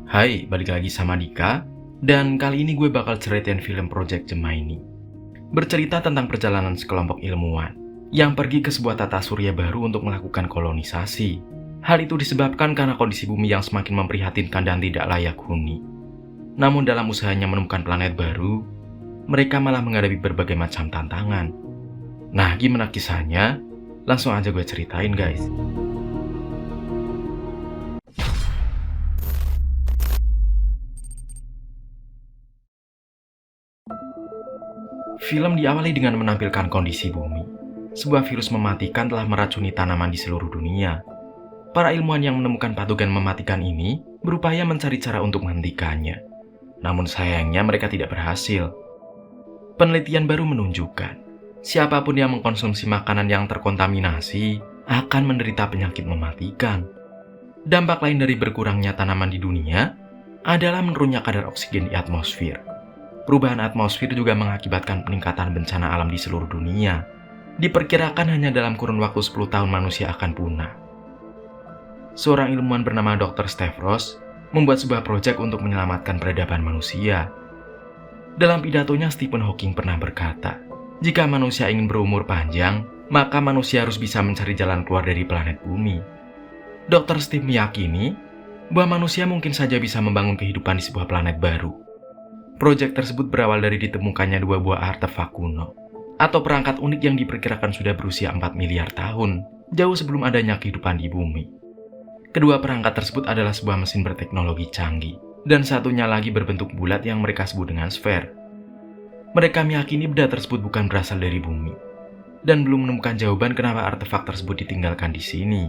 Hai, balik lagi sama Dika. Dan kali ini gue bakal ceritain film Project Gemini. Bercerita tentang perjalanan sekelompok ilmuwan yang pergi ke sebuah tata surya baru untuk melakukan kolonisasi. Hal itu disebabkan karena kondisi bumi yang semakin memprihatinkan dan tidak layak huni. Namun dalam usahanya menemukan planet baru, mereka malah menghadapi berbagai macam tantangan. Nah, gimana kisahnya? Langsung aja gue ceritain, guys. Film diawali dengan menampilkan kondisi bumi. Sebuah virus mematikan telah meracuni tanaman di seluruh dunia. Para ilmuwan yang menemukan patogen mematikan ini berupaya mencari cara untuk menghentikannya. Namun sayangnya mereka tidak berhasil. Penelitian baru menunjukkan, siapapun yang mengkonsumsi makanan yang terkontaminasi akan menderita penyakit mematikan. Dampak lain dari berkurangnya tanaman di dunia adalah menurunnya kadar oksigen di atmosfer. Perubahan atmosfer juga mengakibatkan peningkatan bencana alam di seluruh dunia. Diperkirakan hanya dalam kurun waktu 10 tahun manusia akan punah. Seorang ilmuwan bernama Dr. Stavros membuat sebuah proyek untuk menyelamatkan peradaban manusia. Dalam pidatonya, Stephen Hawking pernah berkata, jika manusia ingin berumur panjang, maka manusia harus bisa mencari jalan keluar dari planet bumi. Dr. Steve meyakini bahwa manusia mungkin saja bisa membangun kehidupan di sebuah planet baru. Proyek tersebut berawal dari ditemukannya dua buah artefak kuno, atau perangkat unik yang diperkirakan sudah berusia 4 miliar tahun, jauh sebelum adanya kehidupan di bumi. Kedua perangkat tersebut adalah sebuah mesin berteknologi canggih, dan satunya lagi berbentuk bulat yang mereka sebut dengan sfer. Mereka meyakini benda tersebut bukan berasal dari bumi, dan belum menemukan jawaban kenapa artefak tersebut ditinggalkan di sini.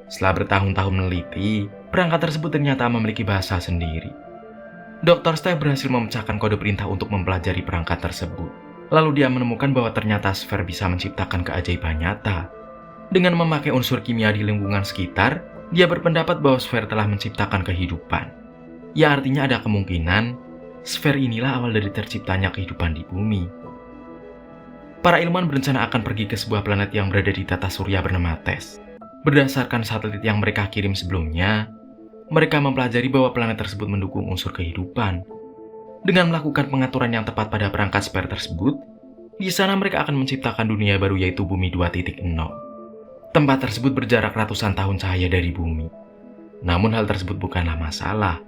Setelah bertahun-tahun meneliti, perangkat tersebut ternyata memiliki bahasa sendiri. Dr. Steve berhasil memecahkan kode perintah untuk mempelajari perangkat tersebut. Lalu dia menemukan bahwa ternyata sfer bisa menciptakan keajaiban nyata. Dengan memakai unsur kimia di lingkungan sekitar, dia berpendapat bahwa sfer telah menciptakan kehidupan. Ya, artinya ada kemungkinan sfer inilah awal dari terciptanya kehidupan di bumi. Para ilmuwan berencana akan pergi ke sebuah planet yang berada di tata surya bernama TESS. Berdasarkan satelit yang mereka kirim sebelumnya, mereka mempelajari bahwa planet tersebut mendukung unsur kehidupan. Dengan melakukan pengaturan yang tepat pada perangkat sfer tersebut, di sana mereka akan menciptakan dunia baru yaitu Bumi 2.0. Tempat tersebut berjarak ratusan tahun cahaya dari bumi. Namun hal tersebut bukanlah masalah.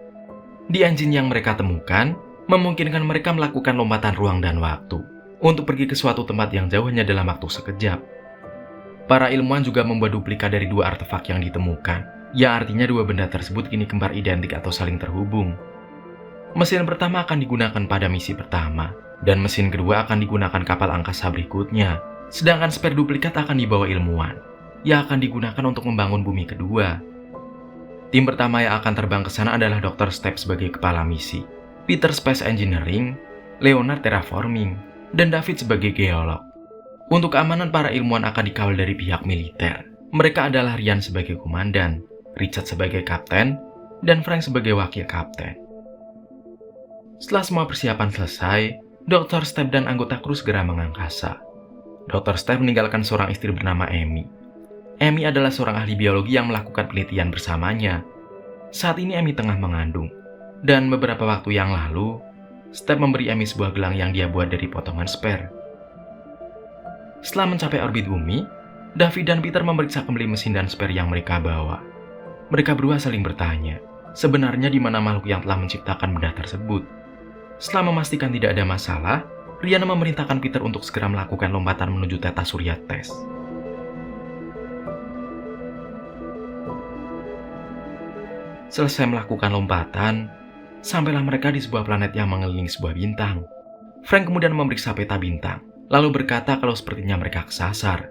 Di engine yang mereka temukan, memungkinkan mereka melakukan lompatan ruang dan waktu untuk pergi ke suatu tempat yang jauh hanya dalam waktu sekejap. Para ilmuwan juga membuat duplikat dari dua artefak yang ditemukan, yang artinya dua benda tersebut kini kembar identik atau saling terhubung. Mesin pertama akan digunakan pada misi pertama, dan mesin kedua akan digunakan kapal angkasa berikutnya. Sedangkan spare duplikat akan dibawa ilmuwan, yang akan digunakan untuk membangun bumi kedua. Tim pertama yang akan terbang ke sana adalah Dr. Steve sebagai kepala misi, Peter Space Engineering, Leonard Terraforming, dan David sebagai geolog. Untuk keamanan, para ilmuwan akan dikawal dari pihak militer. Mereka adalah Ryan sebagai komandan, Richard sebagai kapten, dan Frank sebagai wakil kapten. Setelah semua persiapan selesai, Dr. Steve dan anggota kru segera mengangkasa. Dr. Steve meninggalkan seorang istri bernama Amy. Amy adalah seorang ahli biologi yang melakukan penelitian bersamanya. Saat ini Amy tengah mengandung, dan beberapa waktu yang lalu, Steve memberi Amy sebuah gelang yang dia buat dari potongan spare. Setelah mencapai orbit bumi, David dan Peter memeriksa kembali mesin dan spare yang mereka bawa. Mereka berdua saling bertanya, sebenarnya di mana makhluk yang telah menciptakan benda tersebut. Setelah memastikan tidak ada masalah, Ryan memerintahkan Peter untuk segera melakukan lompatan menuju tata surya TESS. Selesai melakukan lompatan, sampailah mereka di sebuah planet yang mengelilingi sebuah bintang. Frank kemudian memeriksa peta bintang, lalu berkata kalau sepertinya mereka kesasar.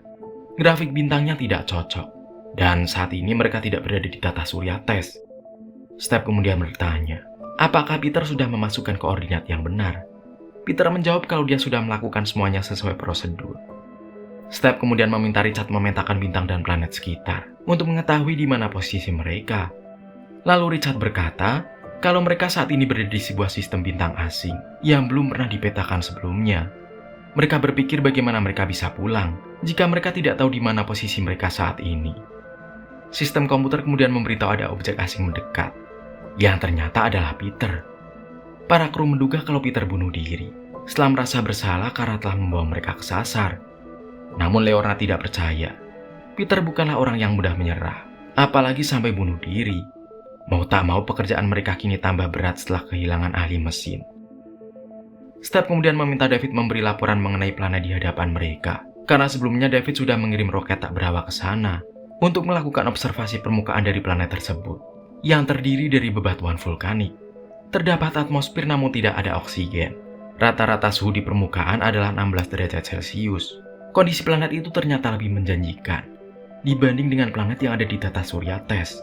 Grafik bintangnya tidak cocok, dan saat ini mereka tidak berada di tata surya TESS. Steve kemudian bertanya, apakah Peter sudah memasukkan koordinat yang benar? Peter menjawab kalau dia sudah melakukan semuanya sesuai prosedur. Steve kemudian meminta Richard memetakan bintang dan planet sekitar untuk mengetahui di mana posisi mereka. Lalu Richard berkata kalau mereka saat ini berada di sebuah sistem bintang asing yang belum pernah dipetakan sebelumnya. Mereka berpikir bagaimana mereka bisa pulang jika mereka tidak tahu di mana posisi mereka saat ini. Sistem komputer kemudian memberitahu ada objek asing mendekat. yang ternyata adalah Peter. Para kru menduga kalau Peter bunuh diri setelah merasa bersalah karena telah membawa mereka kesasar. Namun Leonard tidak percaya. Peter bukanlah orang yang mudah menyerah, apalagi sampai bunuh diri. Mau tak mau pekerjaan mereka kini tambah berat setelah kehilangan ahli mesin. Step kemudian meminta David memberi laporan mengenai planet di hadapan mereka, karena sebelumnya David sudah mengirim roket tak berawak ke sana untuk melakukan observasi permukaan dari planet tersebut, yang terdiri dari bebatuan vulkanik. Terdapat atmosfer namun tidak ada oksigen. Rata-rata suhu di permukaan adalah 16 derajat Celcius. Kondisi planet itu ternyata lebih menjanjikan dibanding dengan planet yang ada di tata surya Tes.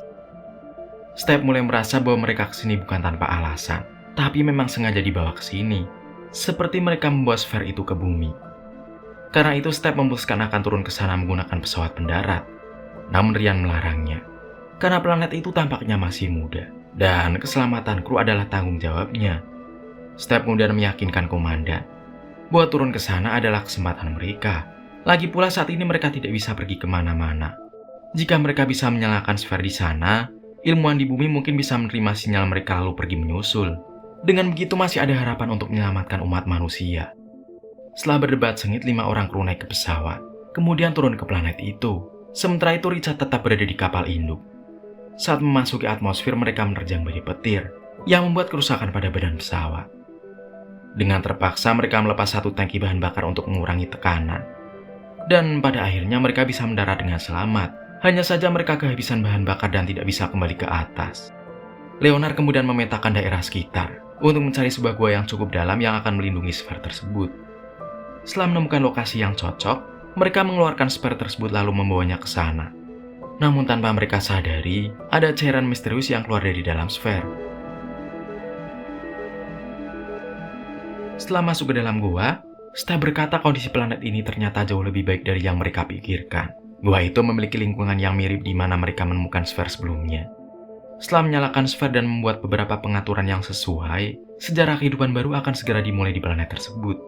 Step mulai merasa bahwa mereka kesini bukan tanpa alasan, tapi memang sengaja dibawa ke sini, seperti mereka membawa sfer itu ke bumi. Karena itu Step memutuskan akan turun ke sana menggunakan pesawat pendarat. Namun Ryan melarangnya, karena planet itu tampaknya masih muda, dan keselamatan kru adalah tanggung jawabnya. Step kemudian meyakinkan komandan bahwa turun ke sana adalah kesempatan mereka. Lagi pula saat ini mereka tidak bisa pergi kemana-mana. Jika mereka bisa menyalakan sfer di sana, ilmuwan di bumi mungkin bisa menerima sinyal mereka lalu pergi menyusul. Dengan begitu masih ada harapan untuk menyelamatkan umat manusia. Setelah berdebat sengit, 5 orang kru naik ke pesawat, kemudian turun ke planet itu. Sementara itu Richard tetap berada di kapal induk. Saat memasuki atmosfer, mereka menerjang badai petir yang membuat kerusakan pada badan pesawat. Dengan terpaksa mereka melepas satu tangki bahan bakar untuk mengurangi tekanan. Dan pada akhirnya mereka bisa mendarat dengan selamat. Hanya saja mereka kehabisan bahan bakar dan tidak bisa kembali ke atas. Leonard kemudian memetakan daerah sekitar untuk mencari sebuah gua yang cukup dalam yang akan melindungi sfer tersebut. Setelah menemukan lokasi yang cocok, mereka mengeluarkan sfer tersebut lalu membawanya ke sana. Namun tanpa mereka sadari, ada cairan misterius yang keluar dari dalam sfer. Setelah masuk ke dalam gua, Step berkata kondisi planet ini ternyata jauh lebih baik dari yang mereka pikirkan. Gua itu memiliki lingkungan yang mirip di mana mereka menemukan sfer sebelumnya. Setelah menyalakan sfer dan membuat beberapa pengaturan yang sesuai, sejarah kehidupan baru akan segera dimulai di planet tersebut.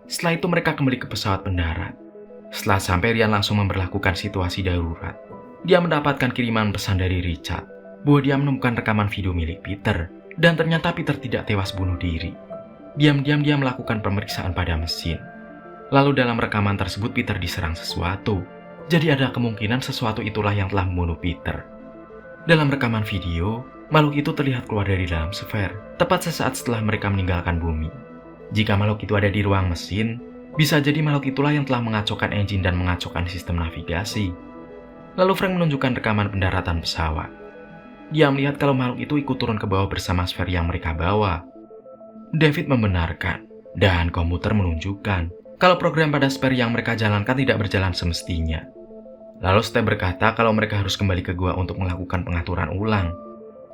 Setelah itu mereka kembali ke pesawat pendarat. Setelah sampai, Ryan langsung memberlakukan situasi darurat. Dia mendapatkan kiriman pesan dari Richard bahwa dia menemukan rekaman video milik Peter, dan ternyata Peter tidak tewas bunuh diri. Diam-diam dia melakukan pemeriksaan pada mesin. Lalu dalam rekaman tersebut Peter diserang sesuatu. Jadi ada kemungkinan sesuatu itulah yang telah membunuh Peter. Dalam rekaman video, makhluk itu terlihat keluar dari dalam sfer, tepat sesaat setelah mereka meninggalkan bumi. Jika makhluk itu ada di ruang mesin, bisa jadi makhluk itulah yang telah mengacaukan engine dan mengacaukan sistem navigasi. Lalu Frank menunjukkan rekaman pendaratan pesawat. Dia melihat kalau makhluk itu ikut turun ke bawah bersama sfer yang mereka bawa. David membenarkan, dan komputer menunjukkan kalau program pada sfer yang mereka jalankan tidak berjalan semestinya. Lalu Step berkata kalau mereka harus kembali ke gua untuk melakukan pengaturan ulang.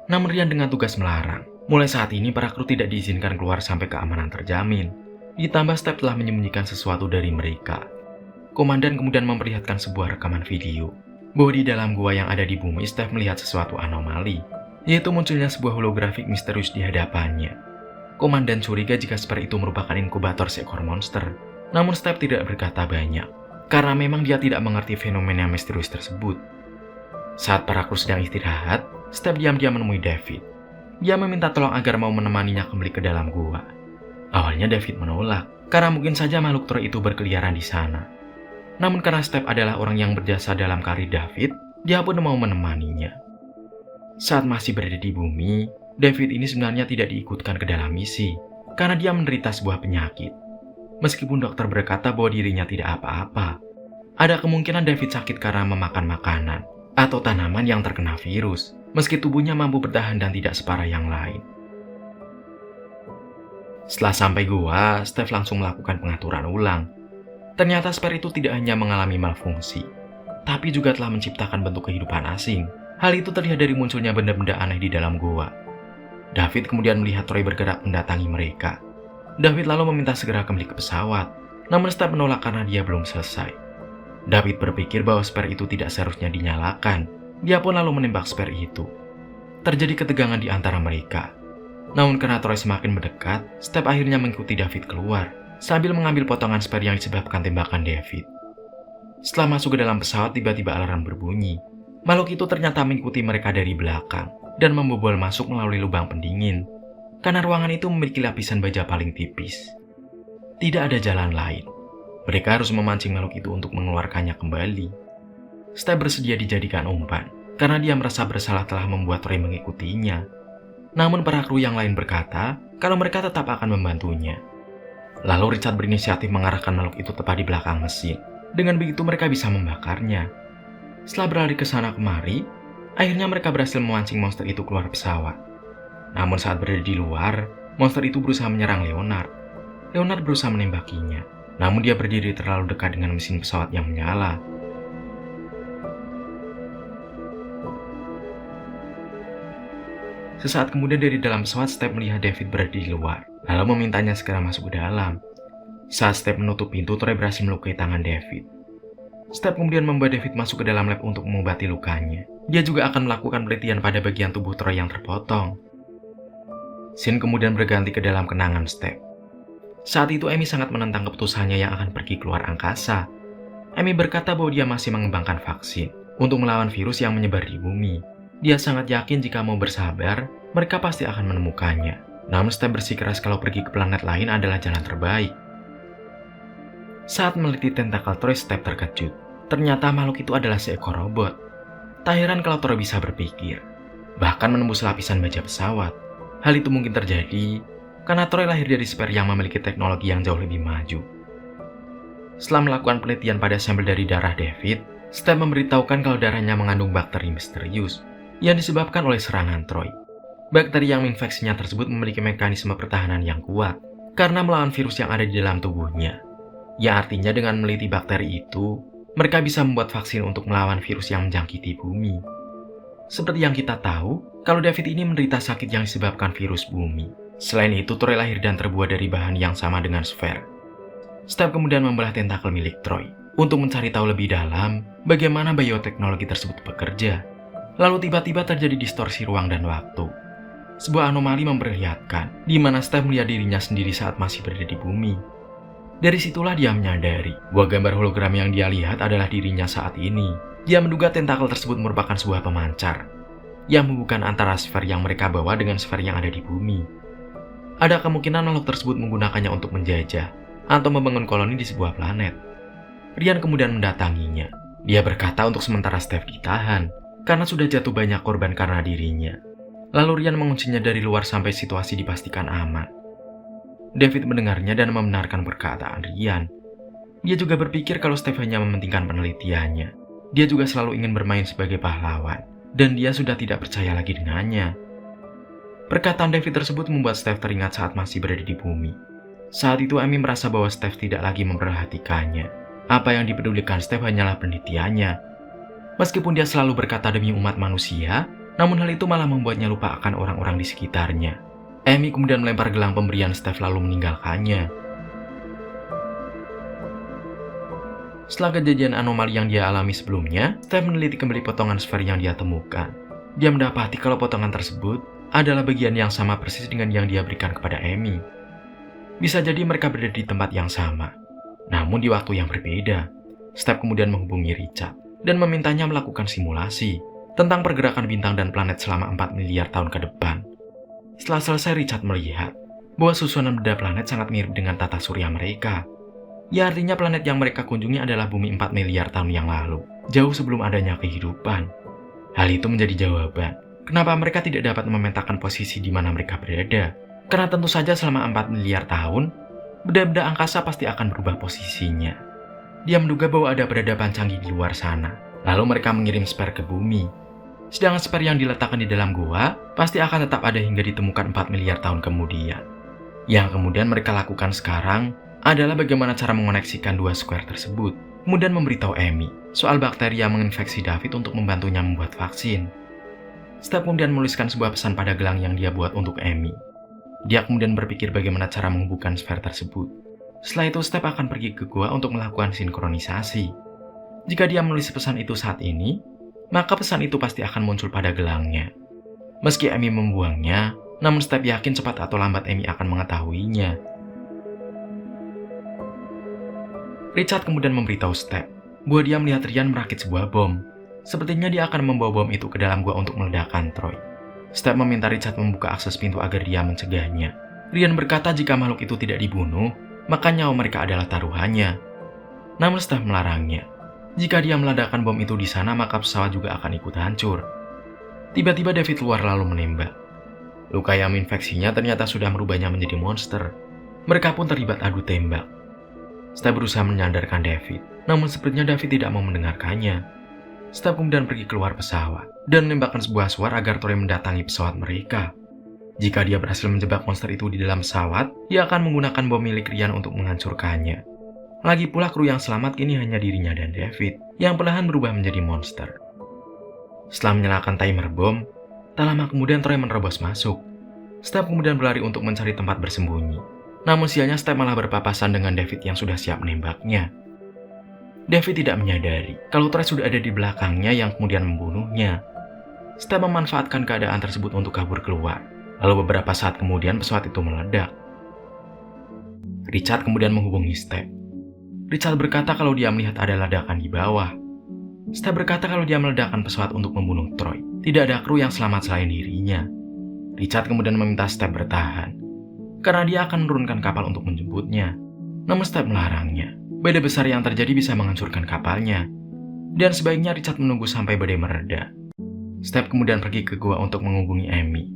Namun Ryan dengan tugas melarang. Mulai saat ini para kru tidak diizinkan keluar sampai keamanan terjamin. Ditambah Step telah menyembunyikan sesuatu dari mereka. Komandan kemudian memperlihatkan sebuah rekaman video bahwa di dalam gua yang ada di bumi, Step melihat sesuatu anomali, yaitu munculnya sebuah holografik misterius di hadapannya. Komandan curiga jika sfer itu merupakan inkubator seekor monster. Namun Step tidak berkata banyak, karena memang dia tidak mengerti fenomena misterius tersebut. Saat para kru sedang istirahat, Step diam-diam menemui David. Dia meminta tolong agar mau menemaninya kembali ke dalam gua. Awalnya David menolak, karena mungkin saja makhluk troll itu berkeliaran di sana. Namun karena Step adalah orang yang berjasa dalam karir David, dia pun mau menemaninya. Saat masih berada di bumi, David ini sebenarnya tidak diikutkan ke dalam misi, karena dia menderita sebuah penyakit. Meskipun dokter berkata bahwa dirinya tidak apa-apa, ada kemungkinan David sakit karena memakan makanan atau tanaman yang terkena virus, meski tubuhnya mampu bertahan dan tidak separah yang lain. Setelah sampai gua, Steph langsung melakukan pengaturan ulang. Ternyata sper itu tidak hanya mengalami malfungsi, tapi juga telah menciptakan bentuk kehidupan asing. Hal itu terlihat dari munculnya benda-benda aneh di dalam gua. David kemudian melihat Troy bergerak mendatangi mereka. David lalu meminta segera kembali ke pesawat, namun Steph menolak karena dia belum selesai. David berpikir bahwa sper itu tidak seharusnya dinyalakan. Dia pun lalu menembak sper itu. Terjadi ketegangan di antara mereka. Namun karena Troy semakin mendekat, Steph akhirnya mengikuti David keluar, sambil mengambil potongan sper yang disebabkan tembakan David. Setelah masuk ke dalam pesawat, tiba-tiba alarm berbunyi. Makhluk itu ternyata mengikuti mereka dari belakang. dan membobol masuk melalui lubang pendingin, karena ruangan itu memiliki lapisan baja paling tipis. Tidak ada jalan lain. Mereka harus memancing makhluk itu untuk mengeluarkannya kembali. Step bersedia dijadikan umpan, karena dia merasa bersalah telah membuat Roy mengikutinya. Namun para kru yang lain berkata kalau mereka tetap akan membantunya. Lalu Richard berinisiatif mengarahkan makhluk itu tepat di belakang mesin. Dengan begitu mereka bisa membakarnya. Setelah berlari ke sana kemari, akhirnya mereka berhasil memancing monster itu keluar pesawat. Namun saat berada di luar, monster itu berusaha menyerang Leonard. Leonard berusaha menembakinya, namun dia berdiri terlalu dekat dengan mesin pesawat yang menyala. Sesaat kemudian dari dalam pesawat, Step melihat David berada di luar, lalu memintanya segera masuk ke dalam. Saat Step menutup pintu, Troy berhasil melukai tangan David. Step kemudian membawa David masuk ke dalam lab untuk mengobati lukanya. Dia juga akan melakukan penelitian pada bagian tubuh Troy yang terpotong. Scene kemudian berganti ke dalam kenangan Step. Saat itu Amy sangat menentang keputusannya yang akan pergi keluar angkasa. Amy berkata bahwa dia masih mengembangkan vaksin untuk melawan virus yang menyebar di bumi. Dia sangat yakin jika mau bersabar, mereka pasti akan menemukannya. Namun Step bersikeras kalau pergi ke planet lain adalah jalan terbaik. Saat meneliti tentakel Troy, Step terkejut. Ternyata makhluk itu adalah seekor robot. Tak heran kalau Troy bisa berpikir, bahkan menembus lapisan baja pesawat. Hal itu mungkin terjadi karena Troy lahir dari sper yang memiliki teknologi yang jauh lebih maju. Setelah melakukan penelitian pada sampel dari darah David, Step memberitahukan kalau darahnya mengandung bakteri misterius yang disebabkan oleh serangan Troy. Bakteri yang menginfeksinya tersebut memiliki mekanisme pertahanan yang kuat karena melawan virus yang ada di dalam tubuhnya. Ya artinya dengan meneliti bakteri itu, mereka bisa membuat vaksin untuk melawan virus yang menjangkiti bumi. Seperti yang kita tahu, kalau David ini menderita sakit yang disebabkan virus bumi. Selain itu, Troy lahir dan terbuat dari bahan yang sama dengan Sphere. Step kemudian membelah tentakel milik Troy untuk mencari tahu lebih dalam bagaimana bioteknologi tersebut bekerja. Lalu tiba-tiba terjadi distorsi ruang dan waktu. Sebuah anomali memperlihatkan di mana Step melihat dirinya sendiri saat masih berada di bumi. Dari situlah dia menyadari bahwa gambar hologram yang dia lihat adalah dirinya saat ini. Dia menduga tentakel tersebut merupakan sebuah pemancar yang menghubungkan antara sfer yang mereka bawa dengan sfer yang ada di bumi. Ada kemungkinan makhluk tersebut menggunakannya untuk menjajah atau membangun koloni di sebuah planet. Ryan kemudian mendatanginya. Dia berkata untuk sementara Steph ditahan karena sudah jatuh banyak korban karena dirinya. Lalu Ryan menguncinya dari luar sampai situasi dipastikan aman. David mendengarnya dan membenarkan perkataan Ryan. Dia juga berpikir kalau Steph hanya mementingkan penelitiannya. Dia juga selalu ingin bermain sebagai pahlawan, dan dia sudah tidak percaya lagi dengannya. Perkataan David tersebut membuat Steph teringat saat masih berada di bumi. Saat itu Amy merasa bahwa Steph tidak lagi memperhatikannya. Apa yang dipedulikan Steph hanyalah penelitiannya. Meskipun dia selalu berkata demi umat manusia, namun hal itu malah membuatnya lupa akan orang-orang di sekitarnya. Amy kemudian melempar gelang pemberian Steph lalu meninggalkannya. Setelah kejadian anomali yang dia alami sebelumnya, Steph meneliti kembali potongan sfer yang dia temukan. Dia mendapati kalau potongan tersebut adalah bagian yang sama persis dengan yang dia berikan kepada Amy. Bisa jadi mereka berada di tempat yang sama, namun di waktu yang berbeda. Steph kemudian menghubungi Richard dan memintanya melakukan simulasi tentang pergerakan bintang dan planet selama 4 miliar tahun ke depan. Setelah selesai, Richard melihat bahwa susunan benda planet sangat mirip dengan tata surya mereka. Ya artinya planet yang mereka kunjungi adalah bumi 4 miliar tahun yang lalu, jauh sebelum adanya kehidupan. Hal itu menjadi jawaban kenapa mereka tidak dapat memetakan posisi di mana mereka berada. Karena tentu saja selama 4 miliar tahun, benda-benda angkasa pasti akan berubah posisinya. Dia menduga bahwa ada peradaban canggih di luar sana, lalu mereka mengirim spare ke bumi. Sedangkan spare yang diletakkan di dalam gua pasti akan tetap ada hingga ditemukan 4 miliar tahun kemudian. Yang kemudian mereka lakukan sekarang adalah bagaimana cara mengoneksikan dua square tersebut, kemudian memberitahu Amy soal bakteri yang menginfeksi David untuk membantunya membuat vaksin. Steph kemudian menuliskan sebuah pesan pada gelang yang dia buat untuk Amy. Dia kemudian berpikir bagaimana cara menghubungkan sfer tersebut. Setelah itu Steph akan pergi ke gua untuk melakukan sinkronisasi. Jika dia menulis pesan itu saat ini, maka pesan itu pasti akan muncul pada gelangnya. Meski Amy membuangnya, namun Steph yakin cepat atau lambat Amy akan mengetahuinya. Richard kemudian memberitahu Steph bahwa dia melihat Ryan merakit sebuah bom. Sepertinya dia akan membawa bom itu ke dalam gua untuk meledakkan Troy. Steph meminta Richard membuka akses pintu agar dia mencegahnya. Ryan berkata jika makhluk itu tidak dibunuh, maka nyawa mereka adalah taruhannya. Namun Steph melarangnya. Jika dia meledakkan bom itu di sana, maka pesawat juga akan ikut hancur. Tiba-tiba David keluar lalu menembak. Luka yang menginfeksinya ternyata sudah merubahnya menjadi monster. Mereka pun terlibat adu tembak. Steph berusaha menyadarkan David, namun sepertinya David tidak mau mendengarkannya. Steph kemudian pergi keluar pesawat dan menembakkan sebuah suara agar Troy mendatangi pesawat mereka. Jika dia berhasil menjebak monster itu di dalam pesawat, dia akan menggunakan bom milik Ryan untuk menghancurkannya. Lagi pula kru yang selamat kini hanya dirinya dan David, yang perlahan berubah menjadi monster. Setelah menyalakan timer bom, tak lama kemudian Troy menerobos masuk. Steph kemudian berlari untuk mencari tempat bersembunyi. Namun sialnya Steph malah berpapasan dengan David yang sudah siap menembaknya. David tidak menyadari kalau Troy sudah ada di belakangnya yang kemudian membunuhnya. Steph memanfaatkan keadaan tersebut untuk kabur keluar. Lalu beberapa saat kemudian pesawat itu meledak. Richard kemudian menghubungi Steph. Richard berkata kalau dia melihat ada ledakan di bawah. Steph berkata kalau dia meledakkan pesawat untuk membunuh Troy. Tidak ada kru yang selamat selain dirinya. Richard kemudian meminta Steph bertahan, karena dia akan menurunkan kapal untuk menjemputnya. Namun Steph melarangnya. Badai besar yang terjadi bisa menghancurkan kapalnya. Dan sebaiknya Richard menunggu sampai badai mereda. Steph kemudian pergi ke gua untuk menghubungi Amy.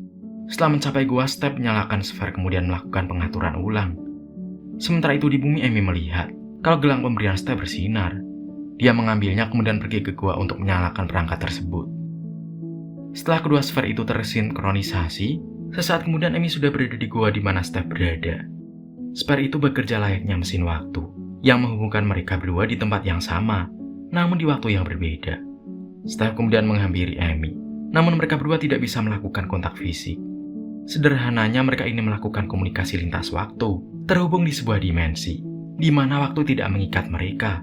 Setelah mencapai gua, Steph menyalakan Sphere kemudian melakukan pengaturan ulang. Sementara itu di bumi Amy melihat kalau gelang pemberian Steph bersinar. Dia mengambilnya kemudian pergi ke gua untuk menyalakan perangkat tersebut. Setelah kedua Sphere itu tersinkronisasi, sesaat kemudian Amy sudah berada di gua di mana Steph berada. Sphere itu bekerja layaknya mesin waktu, yang menghubungkan mereka berdua di tempat yang sama, namun di waktu yang berbeda. Steph kemudian menghampiri Amy, namun mereka berdua tidak bisa melakukan kontak fisik. Sederhananya mereka ingin melakukan komunikasi lintas waktu, terhubung di sebuah dimensi, di mana waktu tidak mengikat mereka.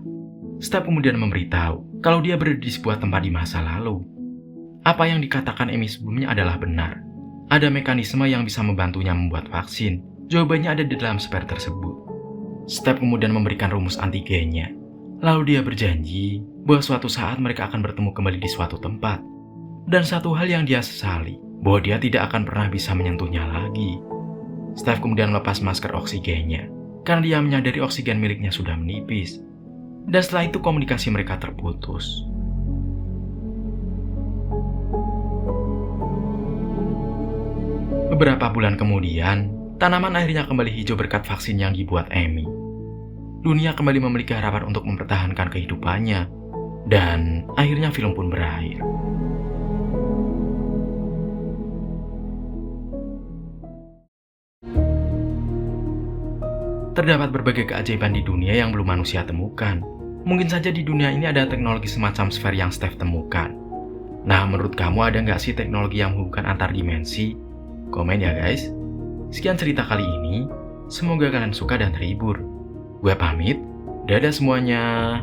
Steph kemudian memberitahu kalau dia berada di sebuah tempat di masa lalu. Apa yang dikatakan Amy sebelumnya adalah benar. Ada mekanisme yang bisa membantunya membuat vaksin. Jawabannya ada di dalam Sphere tersebut. Steph kemudian memberikan rumus antigennya. Lalu dia berjanji bahwa suatu saat mereka akan bertemu kembali di suatu tempat. Dan satu hal yang dia sesali, bahwa dia tidak akan pernah bisa menyentuhnya lagi. Steph kemudian melepas masker oksigennya, karena dia menyadari oksigen miliknya sudah menipis. Dan setelah itu komunikasi mereka terputus. Beberapa bulan kemudian, tanaman akhirnya kembali hijau berkat vaksin yang dibuat Amy. Dunia kembali memiliki harapan untuk mempertahankan kehidupannya, dan akhirnya film pun berakhir. Terdapat berbagai keajaiban di dunia yang belum manusia temukan. Mungkin saja di dunia ini ada teknologi semacam Sphere yang Steph temukan. Nah, menurut kamu ada nggak sih teknologi yang menghubungkan antar dimensi? Komen ya guys. Sekian cerita kali ini. Semoga kalian suka dan terhibur. Gue pamit. Dadah semuanya.